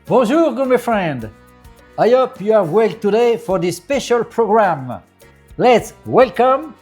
Bonjour, gourmet friend. I hope you are well today for this special program. Let's welcome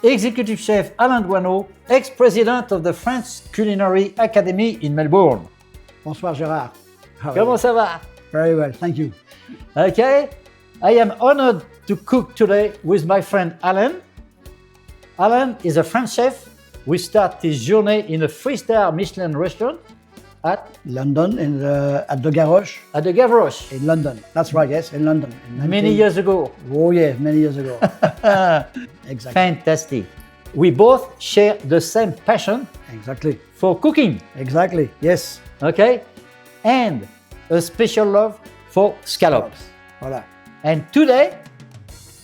Executive Chef Alain Doisneau, ex-president of the French Culinary Academy in Melbourne. Bonsoir Gérard. Comment ça va? Very well, thank you. Okay, I am honored to cook today with my friend Alain. Alain is a French chef. We start his journey in a 3-star Michelin restaurant at London, at the Garrosh. At the Gavroche. In London, that's right, yes, in London. Many years ago. Oh yeah, many years ago. Exactly. Fantastic. We both share the same passion Exactly. for cooking, Exactly, yes. okay? And a special love for scallops. Voilà. And today,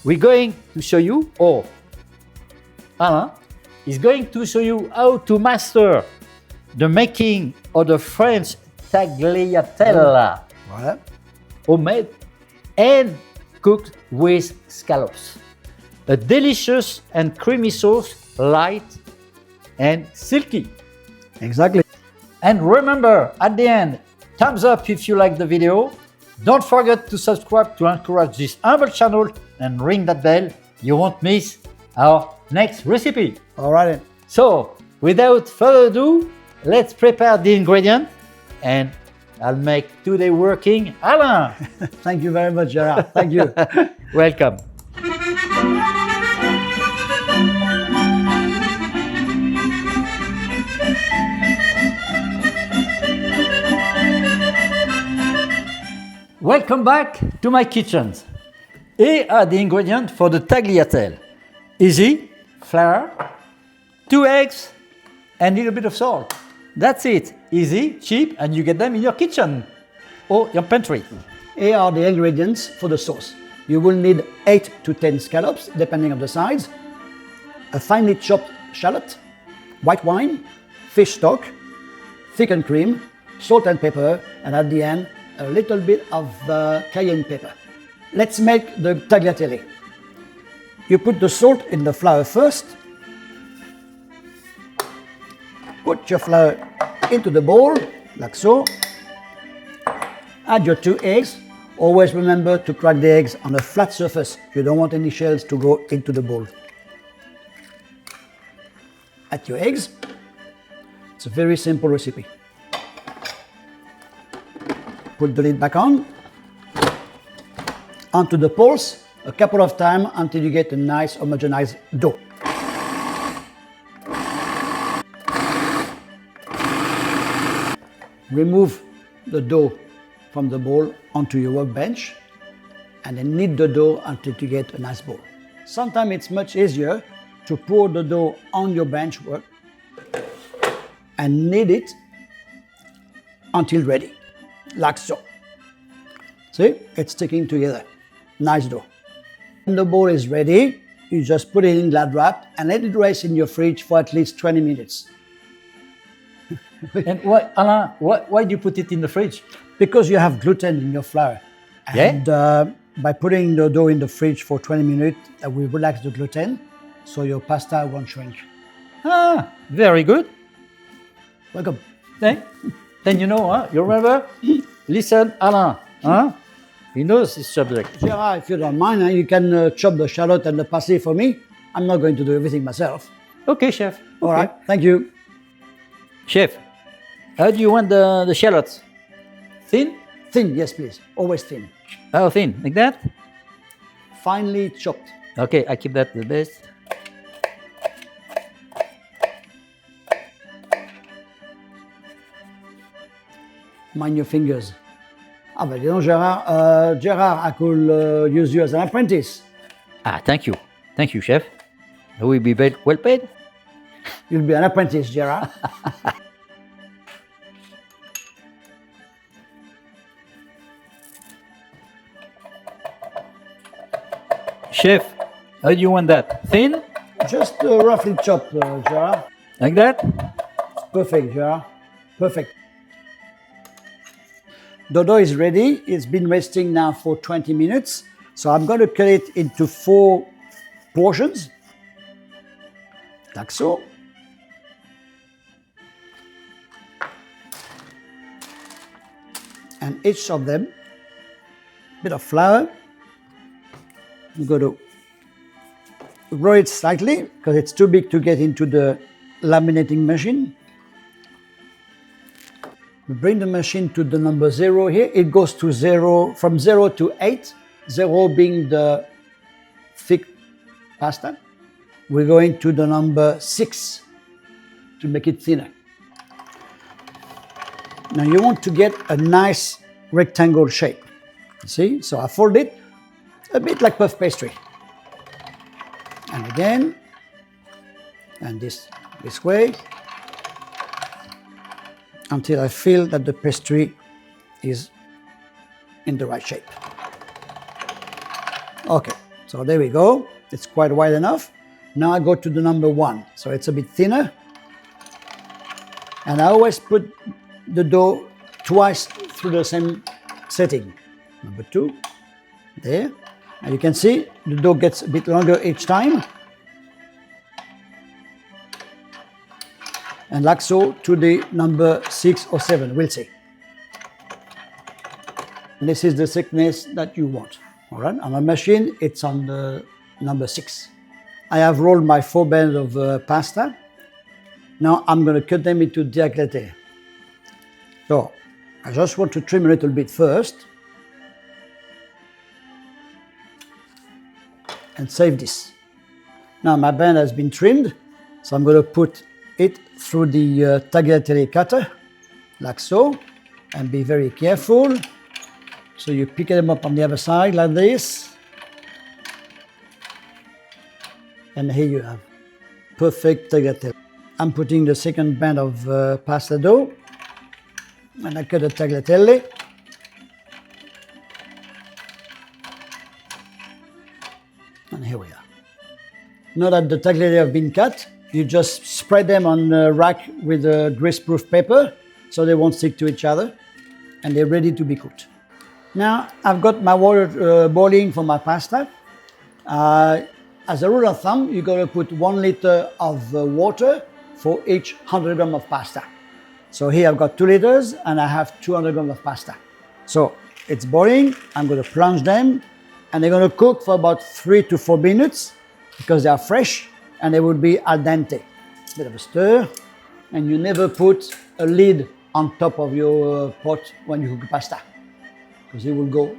we're going to show you, or Alain is going to show you how to master the making of the French tagliatelle, Voilà. homemade and cooked with scallops. A delicious and creamy sauce, light and silky. Exactly. And remember, at the end, thumbs up if you like the video. Don't forget to subscribe to encourage this humble channel and ring that bell. You won't miss our next recipe. All right then. So, without further ado, let's prepare the ingredient and I'll make today working Alain. Thank you very much, Gérard. Thank you. Welcome. Welcome back to my kitchen. Here are the ingredients for the tagliatelle. Easy, flour, 2 eggs, and a little bit of salt. That's it. Easy, cheap, and you get them in your kitchen or your pantry. Here are the ingredients for the sauce. You will need 8 to 10 scallops, depending on the size, a finely chopped shallot, white wine, fish stock, thickened cream, salt and pepper, and at the end, a little bit of cayenne pepper. Let's make the tagliatelle. You put the salt in the flour first. Put your flour into the bowl, like so. Add your 2 eggs. Always remember to crack the eggs on a flat surface. You don't want any shells to go into the bowl. Add your eggs. It's a very simple recipe. Put the lid back on. Onto the pulse a couple of times until you get a nice homogenized dough. Remove the dough from the bowl onto your workbench and then knead the dough until you get a nice ball. Sometimes it's much easier to pour the dough on your bench work and knead it until ready, like so. See, it's sticking together. Nice dough. When the bowl is ready, you just put it in glad wrap and let it rest in your fridge for at least 20 minutes. And why, Alain, why do you put it in the fridge? Because you have gluten in your flour. And by putting the dough in the fridge for 20 minutes, that will relax the gluten, so your pasta won't shrink. Ah, very good. Welcome. Then you know, huh? You remember? Listen, Alain, huh? He knows this subject. Gérard, if you don't mind, you can chop the shallot and the parsley for me. I'm not going to do everything myself. Okay, chef. All right, thank you. Chef, how do you want the shallots? Thin? Thin, yes, please. Always thin. How thin? Like that? Finely chopped. Okay, I keep that the best. Mind your fingers. Ah, but you know, Gérard, I could use you as an apprentice. Ah, thank you. Thank you, chef. Will we be well paid? You'll be an apprentice, Gérard. Chef, how do you want that? Thin? Just roughly chopped, Gérard. Like that? Perfect, Gérard. Perfect. The dough is ready. It's been resting now for 20 minutes. So I'm going to cut it into 4 portions, like so. and each of them, a bit of flour. I'm going to roll it slightly because it's too big to get into the laminating machine. We bring the machine to the number 0 here. It goes to 0, from 0 to 8, 0 being the thick pasta. We're going to the number 6 to make it thinner. Now you want to get a nice rectangle shape. See, so I fold it a bit like puff pastry. And again, and this way, until I feel that the pastry is in the right shape. Okay, so there we go. It's quite wide enough. Now I go to the number 1, so it's a bit thinner. And I always put the dough twice through the same setting. Number 2, there. And you can see the dough gets a bit longer each time. And like so to the number 6 or 7, we'll see. And this is the thickness that you want. All right, on my machine, it's on the number 6. I have rolled my 4 bands of pasta. Now I'm going to cut them into tagliatelle. So I just want to trim a little bit first. And save this. Now my band has been trimmed, so I'm going to put it through the tagliatelle cutter, like so, and be very careful. So you pick them up on the other side like this. And here you have perfect tagliatelle. I'm putting the second band of pasta dough, and I cut the tagliatelle. And here we are. Now that the tagliatelle have been cut, you just spread them on the rack with a grease-proof paper so they won't stick to each other, and they're ready to be cooked. Now I've got my water boiling for my pasta. As a rule of thumb, you're going to put 1 liter of water for each 100 grams of pasta. So here I've got 2 liters and I have 200 grams of pasta. So it's boiling, I'm going to plunge them, and they're going to cook for about 3 to 4 minutes because they are fresh and they will be al dente. Bit of a stir, and you never put a lid on top of your pot when you cook pasta because it will go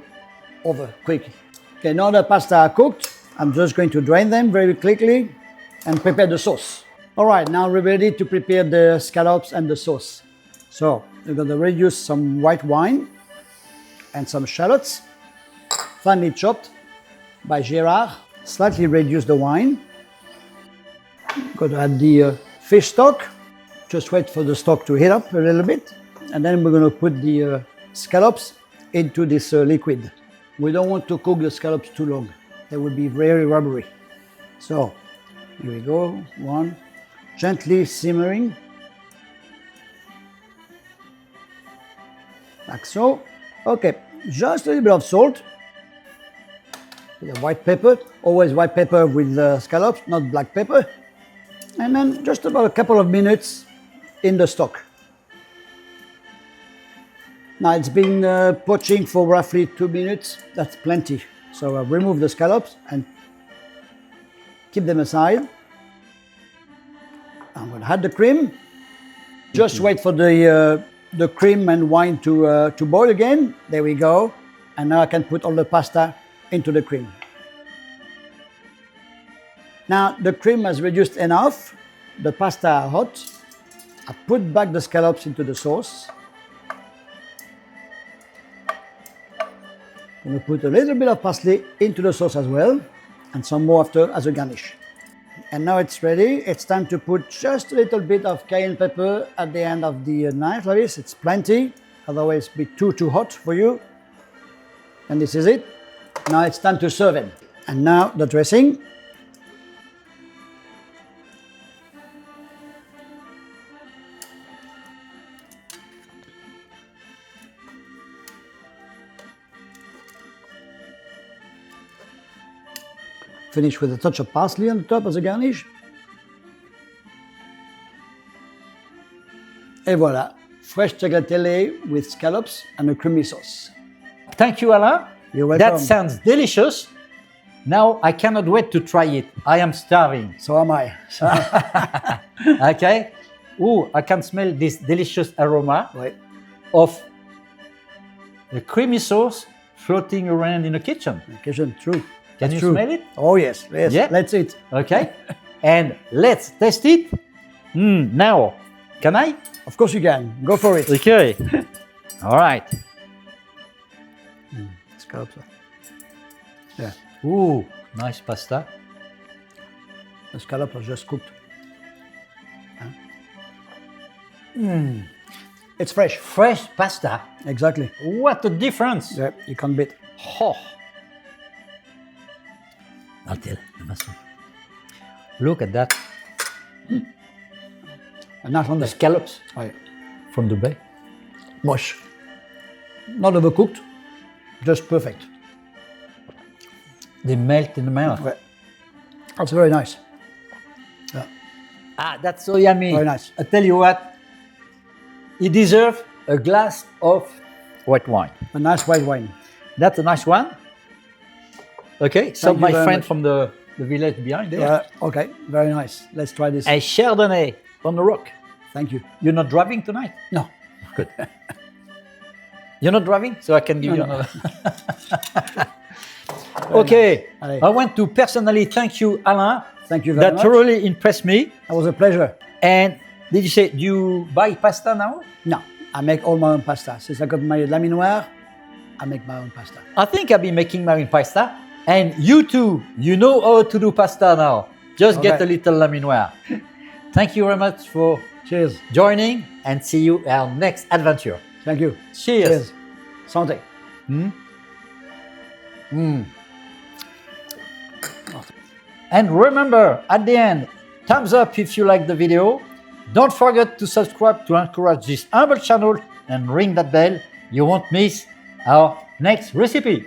over quickly. Okay, now the pasta are cooked, I'm just going to drain them very quickly and prepare the sauce. All right, now we're ready to prepare the scallops and the sauce. So we're going to reduce some white wine and some shallots, finely chopped by Gérard. Slightly reduce the wine. Going to add the fish stock. Just wait for the stock to heat up a little bit. And then we're going to put the scallops into this liquid. We don't want to cook the scallops too long. They will be very rubbery. So here we go. 1. Gently simmering. Like so. Okay, just a little bit of salt. With a white pepper, always white pepper with the scallops, not black pepper. And then just about a couple of minutes in the stock. Now it's been poaching for roughly 2 minutes, that's plenty. So I'll remove the scallops and keep them aside. I'm going to add the cream. Just wait for the cream and wine to boil again. There we go. And now I can put all the pasta into the cream. Now the cream has reduced enough. The pasta are hot. I put back the scallops into the sauce. I'm going to put a little bit of parsley into the sauce as well, and some more after as a garnish. And now it's ready. It's time to put just a little bit of cayenne pepper at the end of the knife like this. It's plenty, otherwise it'll be too hot for you. And this is it. Now it's time to serve it. And now the dressing. Finish with a touch of parsley on the top as a garnish. Et voilà, fresh tagliatelle with scallops and a creamy sauce. Thank you, Alain. You're welcome. That sounds delicious. Now I cannot wait to try it. I am starving. So am I. Okay. Ooh, I can smell this delicious aroma Ouais. of the creamy sauce floating around in the kitchen. Kitchen, true. Can That's you true. smell it? Oh yes, yes. Yeah? Let's eat. Okay. And let's taste it. Now, can I? Of course you can. Go for it. Okay. All right. Scallops. Yeah. Ooh, nice pasta. The scallops are just cooked. It's fresh. Fresh pasta. Exactly. What a difference. Yeah, you can't beat. Oh. I'll tell you. Look at that. And nice on The the scallops ouais. from the bay. Moche. Not overcooked, just perfect. They melt in the mouth. Ouais. That's very nice. Yeah. Ah, that's so yummy. Very nice. I tell you what, he deserves a glass of white wine. A nice white wine. That's a nice one. Okay, so Thank you my very friend much. from the village behind there. Yeah. Okay. Very nice. Let's try this. A Chardonnay on the rock. Thank you. You're not driving tonight? No. Good. You're not driving? So I can give you No. another. Okay. Allez. I want to personally thank you, Alain. Thank you very That much. really impressed me. That was a pleasure. And did you say, do you buy pasta now? No, I make all my own pasta. Since I got my Laminoir, I make my own pasta. I think I've been making my own pasta. And you too, you know how to do pasta now. Just get Okay. a little Laminoir. Thank you very much for Cheers. joining and see you our next adventure. Thank you. Cheers. Santé. And remember, at the end, thumbs up if you like the video. Don't forget to subscribe to encourage this humble channel and ring that bell. You won't miss our next recipe.